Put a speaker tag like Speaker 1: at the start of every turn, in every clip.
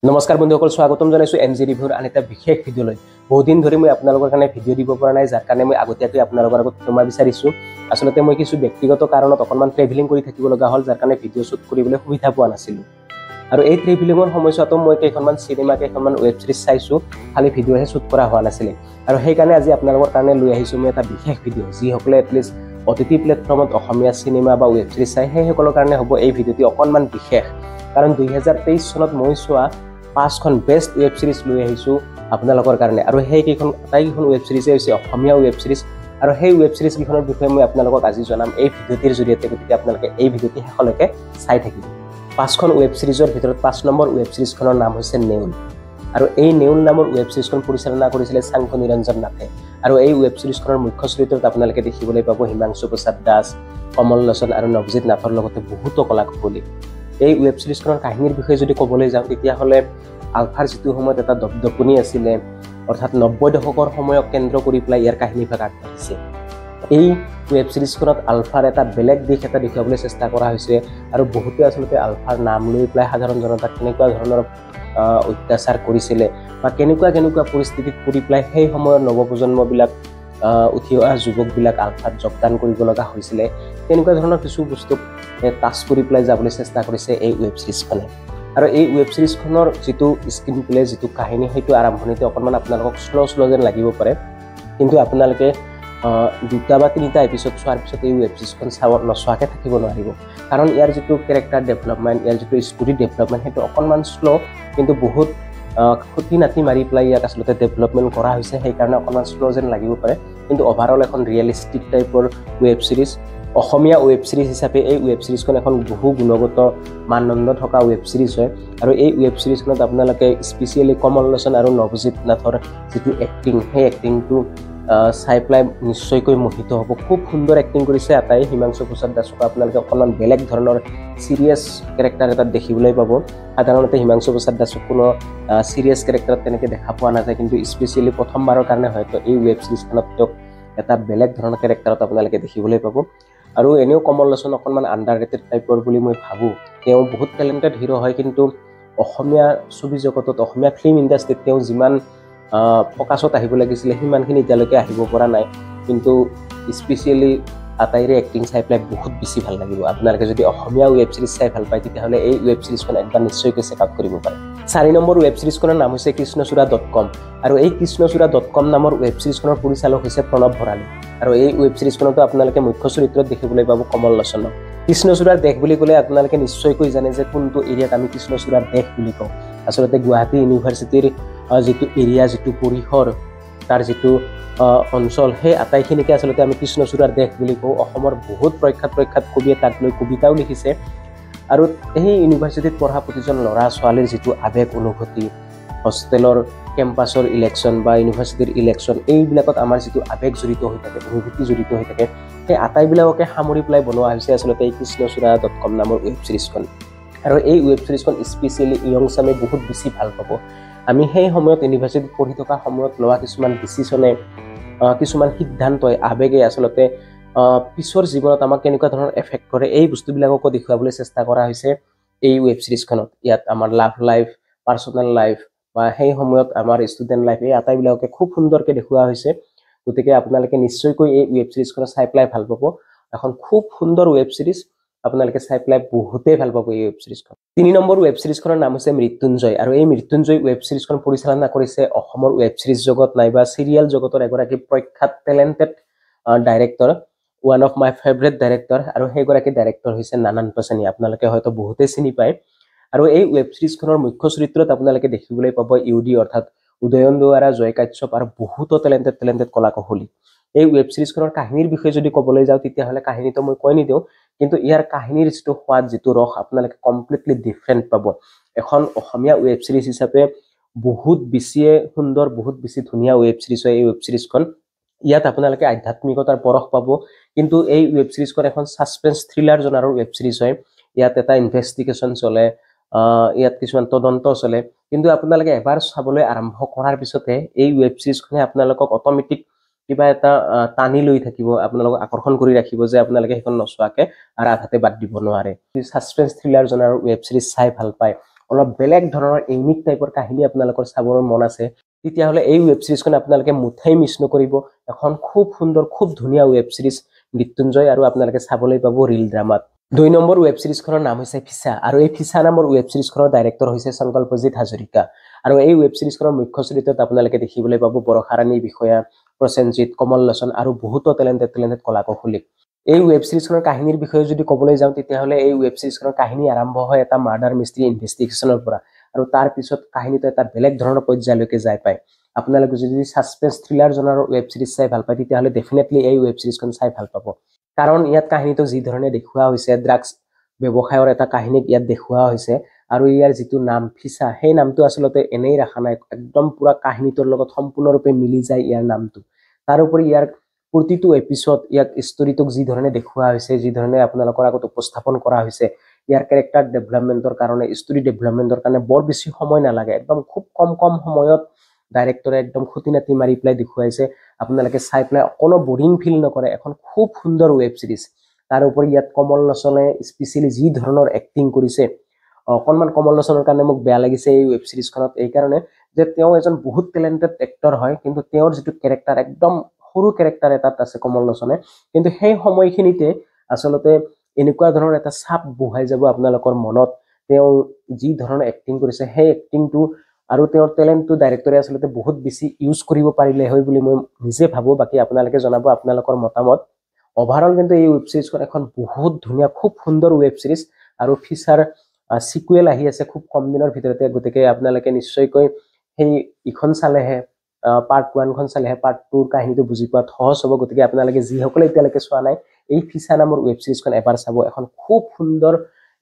Speaker 1: নমস্কাৰ বন্ধুসকল, স্বাগতম জনাইছো এনজি ৰিভিউৰ আন এটা বিশেষ ভিডিঅ'লৈ। বহুদিন ধৰি মই আপোনালোকৰ কাৰণে ভিডিঅ' দিব পৰা নাই, যাৰ কাৰণে মই আগতীয়াকৈ আপোনালোকৰ আগত ক্ষমা বিচাৰিছোঁ। আচলতে মই কিছু ব্যক্তিগত কাৰণত অকণমান ট্ৰেভেলিং কৰি থাকিব লগা হ'ল, যাৰ কাৰণে ভিডিঅ' শ্বুট কৰিবলৈ সুবিধা পোৱা নাছিলোঁ। আৰু এই ট্ৰেভেলিঙৰ সময়ছোৱাতো মই কেইখনমান চিনেমা কেইখনমান ৱেব ছিৰিজ চাইছোঁ, খালি ভিডিঅ'হে শ্বুট কৰা হোৱা নাছিলে। আৰু সেইকাৰণে আজি আপোনালোকৰ কাৰণে লৈ আহিছোঁ মই এটা বিশেষ ভিডিঅ'। যিসকলে এটলিষ্ট OTT প্লেটফৰ্মত অসমীয়া চিনেমা বা ৱেব ছিৰিজ চাই সেইসকলৰ কাৰণে হ'ব এই ভিডিঅ'টি অকণমান বিশেষ। কাৰণ 2023 চনত মই চোৱা 5খন বেষ্ট ৱেব ছিৰিজ লৈ আহিছোঁ আপোনালোকৰ কাৰণে। আৰু সেইকেইখন আটাইকেইখন ৱেব ছিৰিজে হৈছে অসমীয়া ৱেব ছিৰিজ। আৰু সেই ৱেব ছিৰিজকেইখনৰ বিষয়ে মই আপোনালোকক আজি জনাম এই ভিডিঅ'টিৰ জৰিয়তে। গতিকে আপোনালোকে এই ভিডিঅ'টি শেষলৈকে চাই থাকিব। 5খন ৱেব ছিৰিজৰ ভিতৰত 5 নম্বৰ ৱেব ছিৰিজখনৰ নাম হৈছে নেউল। আৰু এই নেউল নামৰ ৱেব ছিৰিজখন পৰিচালনা কৰিছিলে চাংকু নিৰঞ্জন নাথে। আৰু এই ৱেব ছিৰিজখনৰ মুখ্য চৰিত্ৰত আপোনালোকে দেখিবলৈ পাব হিমাংশু প্ৰসাদ দাস, কমল লোচন আৰু নৱজিৎ নাথৰ লগতে বহুতো কলাকুশলী। এই ৱেব ছিৰিজখনৰ কাহিনীৰ বিষয়ে যদি ক'বলৈ যাওঁ, তেতিয়াহ'লে আলফাৰ যিটো সময়ত এটা দপদপনি আছিলে, অৰ্থাৎ 90 দশকৰ সময়ক কেন্দ্ৰ কৰি পেলাই ইয়াৰ কাহিনীভাগ আগবাঢ়িছে। এই ৱেব ছিৰিজখনত আলফাৰ এটা বেলেগ দিশ এটা দেখুৱাবলৈ চেষ্টা কৰা হৈছে। আৰু বহুতে আচলতে আলফাৰ নাম লৈ পেলাই সাধাৰণ জনতাক কেনেকুৱা ধৰণৰ অত্যাচাৰ কৰিছিলে বা কেনেকুৱা পৰিস্থিতিত পৰি পেলাই সেই সময়ৰ নৱপ্ৰজন্মবিলাক উঠি অহা যুৱকবিলাক আলফাত যোগদান কৰিব লগা হৈছিলে, তেনেকুৱা ধৰণৰ কিছু বস্তুক টাচ কৰি পেলাই যাবলৈ চেষ্টা কৰিছে এই ৱেব ছিৰিজখনে। আৰু এই ৱেব ছিৰিজখনৰ যিটো স্ক্ৰীন প্লে, যিটো কাহিনী, সেইটো আৰম্ভণিতে অকণমান আপোনালোকক শ্ল' যেন লাগিব পাৰে। কিন্তু আপোনালোকে 2টা বা 3টা এপিছড চোৱাৰ পিছত এই ৱেব ছিৰিজখন নচোৱাকৈ থাকিব নোৱাৰিব। কাৰণ ইয়াৰ যিটো কেৰেক্টাৰ ডেভেলপমেণ্ট, ইয়াৰ যিটো ষ্টৰি ডেভেলপমেণ্ট, সেইটো অকণমান শ্ল', কিন্তু বহুত খুটি নাতি মাৰি পেলাই ইয়াক আচলতে ডেভেলপমেণ্ট কৰা হৈছে। সেইকাৰণে অকণমান শ্ল' যেন লাগিব পাৰে। কিন্তু অভাৰঅল এখন ৰিয়েলিষ্টিক টাইপৰ ৱেব ছিৰিজ। অসমীয়া ৱেব ছিৰিজ হিচাপে এই ৱেব ছিৰিজখন এখন বহু গুণগত মানদণ্ড থকা ৱেব ছিৰিজ হয়। আৰু এই ৱেব ছিৰিজখনত আপোনালোকে স্পেচিয়েলি কমল লোচন আৰু নৱজিৎ নাথৰ যিটো এক্টিং, সেই এক্টিংটো চাই পেলাই নিশ্চয়কৈ মোহিত হ'ব। খুব সুন্দৰ এক্টিং কৰিছে আটাই। হিমাংশু প্ৰসাদ দাসক আপোনালোকে অকণমান বেলেগ ধৰণৰ চিৰিয়াছ কেৰেক্টাৰ এটাত দেখিবলৈ পাব। সাধাৰণতে হিমাংশু প্ৰসাদ দাসক কোনো চিৰিয়াছ কেৰেক্টাৰত তেনেকৈ দেখা পোৱা নাযায়, কিন্তু স্পেচিয়েলি প্ৰথমবাৰৰ কাৰণে হয়তো এই ৱেব ছিৰিজখনত তেওঁক এটা বেলেগ ধৰণৰ কেৰেক্টাৰত আপোনালোকে দেখিবলৈ পাব। আৰু এনেও কমল লোচন অকণমান আণ্ডাৰ ৰেটেড টাইপৰ বুলি মই ভাবোঁ। তেওঁ বহুত টেলেণ্টেড হিৰো হয়, কিন্তু অসমীয়া ছবি জগতত, অসমীয়া ফিল্ম ইণ্ডাষ্ট্ৰীত তেওঁ যিমান ফ'কাছত আহিব লাগিছিলে সিমানখিনি এতিয়ালৈকে আহিব পৰা নাই। কিন্তু স্পেচিয়েলি আটাইৰে এক্টিং চাই পেলাই বহুত বেছি ভাল লাগিব। আপোনালোকে যদি অসমীয়া ৱেব ছিৰিজ চাই ভাল পায়, তেতিয়াহ'লে এই ৱেব ছিৰিজখন একবাৰ নিশ্চয়কৈ চেক আউট কৰিব পাৰে। 4 নম্বৰ ৱেব ছিৰিজখনৰ নাম হৈছে কৃষ্ণচূড়া.com। আৰু এই কৃষ্ণচূড়া.com নামৰ ৱেব ছিৰিজখনৰ পৰিচালক হৈছে প্ৰণৱ ভৰালী। আৰু এই ৱেব ছিৰিজখনতো আপোনালোকে মুখ্য চৰিত্ৰত দেখিবলৈ পাব কমল লোচনক। কৃষ্ণচূড়াৰ দেশ বুলি ক'লে আপোনালোকে নিশ্চয়কৈ জানে যে কোনটো এৰিয়াক আমি কৃষ্ণচূড়াৰ দেশ বুলি কওঁ। আচলতে গুৱাহাটী ইউনিভাৰ্চিটিৰ যিটো এৰিয়া, যিটো পৰিসৰ, তাৰ যিটো অঞ্চল, সেই আটাইখিনিকে আচলতে আমি কৃষ্ণচূড়াৰ দেশ বুলি কওঁ। অসমৰ বহুত প্ৰখ্যাত কবিয়ে তাক লৈ কবিতাও লিখিছে। আৰু সেই ইউনিভাৰ্চিটিত পঢ়া প্ৰতিজন ল'ৰা ছোৱালীৰ যিটো আৱেগ অনুভূতি, হোষ্টেলৰ কেম্পাছৰ ইলেকশ্যন বা ইউনিভাৰ্চিটিৰ ইলেকশ্যন, এইবিলাকত আমাৰ যিটো আৱেগ জড়িত হৈ থাকে, অনুভূতি জড়িত হৈ থাকে, সেই আটাইবিলাককে সামৰি পেলাই বনোৱা হৈছে আচলতে এই কৃষ্ণচূড়া.com নামৰ ৱেব ছিৰিজখন। আৰু এই ৱেব ছিৰিজখন স্পেচিয়েলি য়ং চামে বহুত বেছি ভাল পাব। আমি সেই সময়ত ইউনিভাৰ্চিটিত পঢ়ি থকা সময়ত লোৱা কিছুমান ডিচিশ্যনে, কিছুমান সিদ্ধান্তই, আৱেগে আচলতে পিছৰ জীৱনত আমাক কেনেকুৱা ধৰণৰ এফেক্ট কৰে, এই বস্তুবিলাককো দেখুৱাবলৈ চেষ্টা কৰা হৈছে এই ৱেব ছিৰিজখনত। ইয়াত আমাৰ লাভ লাইফ, পাৰ্চনেল লাইফ বা সেই সময়ত আমাৰ ষ্টুডেণ্ট লাইফ, এই আটাইবিলাকে খুব সুন্দৰকৈ দেখুওৱা হৈছে। গতিকে আপোনালোকে নিশ্চয়কৈ এই ৱেব ছিৰিজখন চাই পেলাই ভাল পাব। এখন খুব সুন্দৰ ৱেব ছিৰিজ, আপোনালোকে চাই পেলাই বহুতেই ভাল পাব এই ৱেব ছিৰিজখন। 3 নম্বৰ ৱেব ছিৰিজখনৰ নাম হৈছে মৃত্যুঞ্জয়। আৰু এই মৃত্যুঞ্জয় ৱেব ছিৰিজখন পৰিচালনা কৰিছে অসমৰ ৱেব ছিৰিজ জগত নাইবা চিৰিয়েল জগতৰ এগৰাকী প্ৰখ্যাত talented director, one of my favourite director. আৰু সেইগৰাকী ডাইৰেক্টৰ হৈছে নানান পাছানি। আপোনালোকে হয়তো বহুতেই চিনি পায়। আৰু এই ৱেব ছিৰিজখনৰ মুখ্য চৰিত্ৰত আপোনালোকে দেখিবলৈ পাব ইউডি, অৰ্থাৎ উদয়ন দুৱাৰা, জয় কাশ্যপ আৰু বহুতো টেলেণ্টেড কলাকুশলী। এই ৱেব ছিৰিজখনৰ কাহিনীৰ বিষয়ে যদি ক'বলৈ যাওঁ, তেতিয়াহ'লে কাহিনীটো মই কৈ নিদিওঁ, কিন্তু ইয়াৰ কাহিনীৰ যিটো সোৱাদ, যিটো ৰস, আপোনালোকে কমপ্লিটলি ডিফাৰেণ্ট পাব। এখন অসমীয়া ৱেব ছিৰিজ হিচাপে বহুত বেছিয়ে সুন্দৰ, বহুত বেছি ধুনীয়া ৱেব ছিৰিজ হয় এই ৱেব ছিৰিজখন। ইয়াত আপোনালোকে আধ্যাত্মিকতাৰ পৰশ পাব, কিন্তু এই ৱেব ছিৰিজখন এখন ছাছপেন্স থ্ৰিলাৰ জনাৰৰ ৱেব ছিৰিজ হয়। ইয়াত এটা ইনভেষ্টিগেশ্যন চলে, ইয়াত কিছুমান তদন্ত চলে। কিন্তু আপোনালোকে এবাৰ চাবলৈ আৰম্ভ কৰাৰ পিছতে এই ৱেব ছিৰিজখনে আপোনালোকক অট'মেটিক কিবা এটা টানি লৈ থাকিব, আপোনালোকক আকৰ্ষণ কৰি ৰাখিব, যে আপোনালোকে সেইখন নচোৱাকৈ আৰু আধাতে বাদ দিব নোৱাৰে। ছাছপেন্স থ্ৰিলাৰ জনাৰৰ ৱেব ছিৰিজ চাই ভাল পায়, অলপ বেলেগ ধৰণৰ ইউনিক টাইপৰ কাহিনী আপোনালোকৰ চাবৰ মন আছে তেতিয়াহ'লে এই ৱেব সিৰিজখন আপোনালোকে মুঠেই মিছ নকৰিব এখন খুব সুন্দৰ খুব ধুনীয়া ৱেব সিৰিজ মৃত্যুঞ্জয় আৰু আপোনালোকে চাবলৈ পাব ৰিল ড্ৰামাত 2 নম্বৰ ৱেব সিৰিজখনৰ নাম হৈছে ফিছা আৰু এই ফিছা নামৰ ৱেব সিৰিজখনৰ ডাইৰেক্টৰ হৈছে সংকল্পজিৎ হাজৰিকা আৰু এই ৱেব সিৰিজখনৰ মুখ্য চৰিত্ৰত আপোনালোকে দেখিবলৈ পাব বৰষাৰাণী বিষয়া প্ৰসেনজিৎ কমল লোচন আৰু বহুতো টেলেণ্টেড কলাকুশলী এই ৱেব সিৰিজখনৰ কাহিনীৰ বিষয়ে যদি ক'বলৈ যাওঁ তেতিয়াহ'লে এই ৱেব সিৰিজখনৰ কাহিনী আৰম্ভ হয় এটা মাৰ্ডাৰ মিষ্ট্ৰি ইনভেষ্টিগেশ্যনৰ পৰা আৰু তাৰ পিছত কাহিনীটো এটা বেলেগ ধৰণৰ পৰ্যায়লৈকে যায় পায় আপোনালোকে যদি সাসপেন্স থ্ৰিলাৰ জনৰ ৱেব সিৰিজ চাই ভাল পায় তেতিয়াহ'লে ডেফিনেটলি এই ৱেব সিৰিজখন চাই ভাল পাব কাৰণ ইয়াত কাহিনীটো যি ধৰণে দেখুওৱা হৈছে ড্ৰাগছ ব্যৱসায়ৰ এটা কাহিনী ইয়াত দেখুওৱা হৈছে আৰু ইয়াৰ যিটো নাম ফিছা সেই নামটো আসলতে এনেই ৰাখা নাই একদম পুৰা কাহিনীটোৰ লগত সম্পূৰ্ণৰূপে মিলি যায় ইয়াৰ নামটো তাৰ উপৰি ইয়াৰ প্ৰতিটো এপিসোড ইয়াক ষ্টৰীটোক যি ধৰণে দেখুওৱা হৈছে যি ধৰণে আপোনালোকৰ আগত উপস্থাপন কৰা হৈছে ইয়াৰ ক্যাৰেক্টাৰ ডেভেলপমেন্টৰ কাৰণে ষ্টৰী ডেভেলপমেন্টৰ কাৰণে বৰ বেছি সময় নালাগে একদম খুব কম সময়ত ডাইৰেক্টৰে একদম খুঁটিনাটি মাৰি পেলাই দেখুৱাইছে আপোনালোকে চাই পেলাই কোনো বোৰিং ফিল নকৰে এখন খুব সুন্দৰ ৱেব সিৰিজ তাৰ উপৰি ইয়াত কমল লোচনে স্পেশালি যি ধৰণৰ এক্টিং কৰিছে অকনমান কমল লোচনৰ কাৰণে মোক বেয়া লাগিছে এই ৱেব সিৰিজখনত এই কাৰণে যে তেওঁ এজন বহুত টেলেণ্টেড এক্টৰ হয় কিন্তু তেওঁৰ যিটো ক্যাৰেক্টাৰ একদম সৰু ক্যাৰেক্টাৰ এটাত আছে কমল লোচনে কিন্তু সেই সময়খিনিতে আসলতে এনেকুৱা ধৰণৰ এটা ছাপ বহাই যাব আপোনালোকৰ মনত তেওঁ যি ধৰণৰ এক্টিং কৰিছে সেই এক্টিংটো আৰু তেওঁৰ টেলেণ্টটো ডাইৰেক্টৰে আসলতে বহুত বেছি ইউজ কৰিব পাৰিলে হয় বুলি মই নিজে ভাবো বাকি আপোনালোকে জনাব আপোনালোকৰ মতামত ওভাৰঅল কিন্তু এই ৱেব সিৰিজখন এখন বহুত ধুনীয়া খুব সুন্দৰ ৱেব সিৰিজ আৰু ফিচাৰ সিকুৱেল আহি আছে খুব কম দিনৰ ভিতৰতে গতিকে আপোনালোকে নিশ্চয়কৈ সেই ইখন চালেহে পাৰ্ট 1 খন চালেহে পাৰ্ট 2 ৰ কাহিনীটো বুজি পোৱাত সহজ হ'ব গতিকে আপোনালোকে যি সকলে এতিয়ালৈকে চোৱা নাই এই ফিছা নামৰ ৱেব সিৰিজখন এবাৰ চাব এখন খুব সুন্দৰ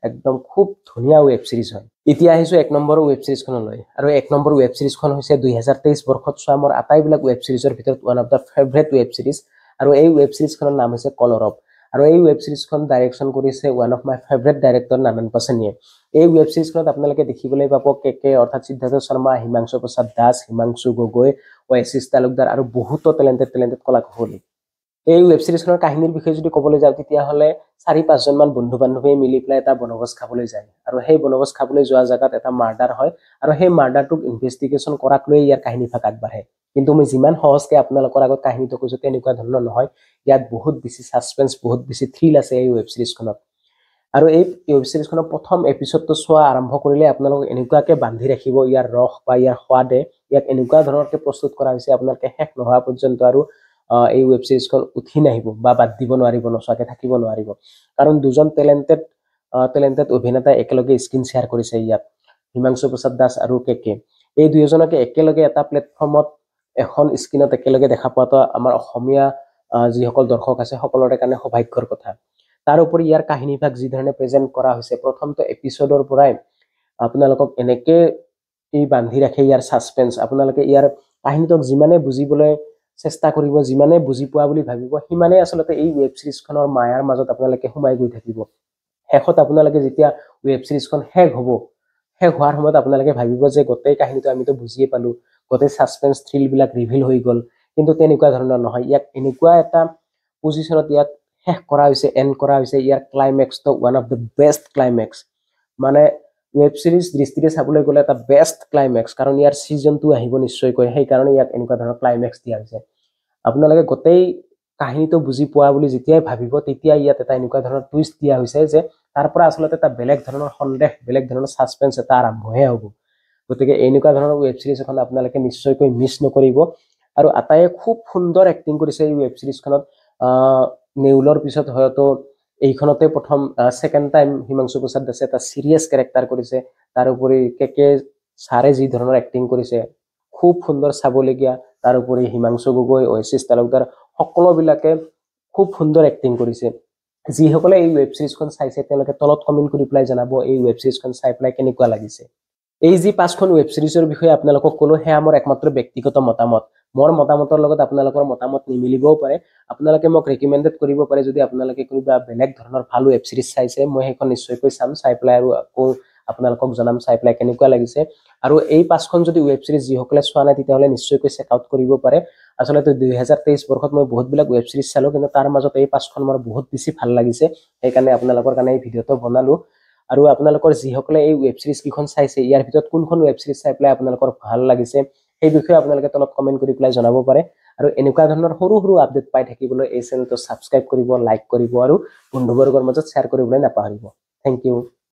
Speaker 1: একদম খুব ধুনীয়া ৱেব সিৰিজ হয় এতিয়া আহিছো 1 নম্বৰ ৱেব সিৰিজখনলৈ আৰু 1 নম্বৰ ৱেব সিৰিজখন হৈছে 2023 বৰ্ষত চোৱা মোৰ আটাইবিলাক ৱেব সিৰিজৰ ভিতৰত one of the favourite web series আৰু এই ৱেব সিৰিজখনৰ নাম হৈছে কলৰব আৰু এই ৱেব সিৰিজখন ডাইৰেকচন কৰিছে one of my favourite director Nanan পাছানিয়ে এই ৱেব সিৰিজখনত আপোনালোকে দেখিবলৈ পাব কেকে অৰ্থাৎ সিদ্ধাৰ্থ শৰ্মা হিমাংশু প্ৰসাদ দাস হিমাংশু গগৈ ওয়াইসিস তালুকদাৰ আৰু বহুতো টেলেণ্টেড কলাকুশলী এই ৱেব সিৰিজখনৰ কাহিনীৰ বিষয়ে যদি ক'বলৈ যাওঁ তেতিয়াহ'লে 4-5 জন মান বন্ধু বান্ধৱীয়ে মিলি পেলাই এটা বনভোজ খাবলৈ যায় আৰু সেই বনভোজ খাবলৈ যোৱা জায়গাত এটা মাৰ্ডাৰ হয় আৰু সেই মাৰ্ডাৰটোক ইনভেষ্টিগেশ্যন কৰাক লৈ ইয়াৰ কাহিনী ভাগ আগবাঢ়ে কিন্তু মই যিমান সহজকে আপোনালোকৰ আগত কাহিনীটো কৈছো তেনেকুৱা ধৰণৰ নহয় ইয়াত বহুত বেছি সাসপেন্স বহুত বেছি থ্ৰিল আছে এই ৱেব সিৰিজখনত আৰু এই ৱেব সিৰিজখনৰ প্ৰথম এপিসোডটো চোৱা আৰম্ভ কৰিলে আপোনালোক এনেকুৱাকে বান্ধি ৰাখিব ইয়াৰ ৰস বা ইয়াৰ সোৱাদে ইয়াক এনেকুৱা ধৰণৰকে প্ৰস্তুত কৰা হৈছে আপোনালোকে শেষ নোহোৱা পৰ্যন্ত আৰু এই ৱেব সিৰিজখন উঠি নাহিব বা বাদ দিব নোৱাৰিব নচাকে থাকিব নোৱাৰিব কাৰণ দুজন টেলেণ্টেড অভিনেতা একেলগে স্ক্ৰিন শেয়াৰ কৰিছে ইয়াত হিমাংশু প্ৰসাদ দাস আৰু কেকে এই দুইজনকে একেলগে এটা প্লেটফৰ্মত এখন স্ক্ৰিনত একেলগে দেখা পোৱাটো আমাৰ অসমীয়া যিসকল দৰ্শক আছে সকলোৰে কাৰণে সৌভাগ্যৰ কথা তাৰ উপৰি ইয়াৰ কাহিনী ভাগ যি ধৰণে প্ৰেজেন্ট কৰা হৈছে প্ৰথমটো এপিসোডৰ পৰাই আপোনালোকক এনেকে এই বান্ধি ৰাখে ইয়াৰ সাসপেন্স আপোনালোকে ইয়াৰ কাহিনীটোক যিমানে বুজিবলৈ চেষ্টা কৰিব যিমানে বুজি পোৱা বুলি ভাবিব সিমানে আসলতে এই ৱেব সিৰিজখনৰ মায়াৰ মাজত আপোনালোকে সোমাই গৈ থাকিব শেষত আপোনালোকে যেতিয়া ৱেব সিৰিজখন শেষ হ'ব শেষ হোৱাৰ সময়ত আপোনালোকে ভাবিব যে গোটেই কাহিনীটো আমিতো বুজিয়ে পালো গোটেই সাসপেন্স থ্ৰিল বিলাক ৰিভিল হৈ গ'ল কিন্তু তেনেকুৱা ধৰণৰ নহয় ইয়াক এনেকুৱা এটা পজিশনত ইয়াক শেষ কৰা হৈছে এন্ড কৰা হৈছে ইয়াৰ ক্লাইমেক্সটো one of the best climax মানে ৱেব সিৰিজ দৃষ্টিৰে চাবলৈ গ'লে এটা বেষ্ট ক্লাইমেক্স কাৰণ ইয়াৰ সিজন 2 আহিব নিশ্চয়কৈ সেই কাৰণে ইয়াক এনেকুৱা ধৰণৰ ক্লাইমেক্স দিয়া হৈছে আপোনালোকে গোটেই কাহিনীটো বুজি পোৱা বুলি যেতিয়াই ভাবিব তেতিয়া ইয়াত এটা এনেকুৱা ধৰণৰ টুইষ্ট দিয়া হৈছে যে তাৰ পৰা আসলতে এটা বেলেগ ধৰণৰ সন্দেহ বেলেগ ধৰণৰ সাসপেন্স এটা আৰম্ভহে হ'ব গতিকে এনেকুৱা ধৰণৰ ৱেব সিৰিজ এখন আপোনালোকে নিশ্চয়কৈ মিছ নকৰিব আৰু আটায়ে খুব সুন্দৰ এক্টিং কৰিছে এই ৱেব সিৰিজখনত নেউলৰ পিছত হয়তো এইখনতে প্ৰথম সেকেন্ড টাইম হিমাংশু প্ৰসাদ দাসে এটা সিৰিয়াস ক্যাৰেক্টাৰ কৰিছে তাৰ উপৰি কেকে সাৰে যি ধৰণৰ এক্টিং কৰিছে খুব সুন্দৰ চাবলগীয়া তাৰ উপৰি হিমাংশু গগৈ ওয়াইসিস তালুকদাৰ সকলোবিলাকে খুব সুন্দৰ এক্টিং কৰিছে যিসকলে এই ৱেব সিৰিজখন চাইছে তেওঁলোকে তলত কমেন্ট কৰি পেলাই জনাব এই ৱেব সিৰিজখন চাই পেলাই কেনেকুৱা লাগিছে এই যি 5খন ৱেব সিৰিজৰ বিষয়ে আপোনালোকক ক'লো হে আমাৰ একমাত্ৰ ব্যক্তিগত মতামত মোৰ মতামতৰ লগত আপোনালোকৰ মতামত নিমিলিবও পাৰে আপোনালোকে মোক ৰেকমেন্ডেড কৰিব পাৰে যদি আপোনালোকে কোনোবা বেলেগ ধৰণৰ ভাল ৱেব সিৰিজ চাইছে মই হেখন নিশ্চয়কৈ চাম চাই পেলাই আৰু আকৌ আপোনালোকক জনাম চাই পেলাই কেনেকুৱা লাগিছে আৰু এই 5খন যদি ৱেব সিৰিজ যিসকলে চোৱা নাই তেতিয়াহ'লে নিশ্চয়কৈ চেক আউট কৰিব পাৰে আসলতে 2023 বৰ্ষত মই বহুত বিলাক ৱেব সিৰিজ চালো কিন্তু তাৰ মাজত এই 5খন মোৰ বহুত বেছি ভাল লাগিছে সেই কাৰণে আপোনালোকৰ কাৰণে এই ভিডিওটো বনালো আৰু আপোনালোকৰ যিসকলে এই ৱেব সিৰিজ কিখন চাইছে ইয়াৰ ভিতৰত কোনখন ৱেব সিৰিজ চাই পেলাই আপোনালোকৰ ভাল লাগিছে সেই বিষয়ে আপোনালোকে তলত কমেন্ট কৰি পেলাই জনাব পাৰে আৰু এনেকুৱা ধৰণৰ সৰু সৰু আপডেট পাই থাকিবলৈ এই চেনেলটো সাবস্ক্ৰাইব কৰিব লাইক কৰিব আৰু বন্ধুবৰ্গৰ মাজত শ্বেয়াৰ কৰিবলৈ নাপাহৰিব থ্যাংক ইউ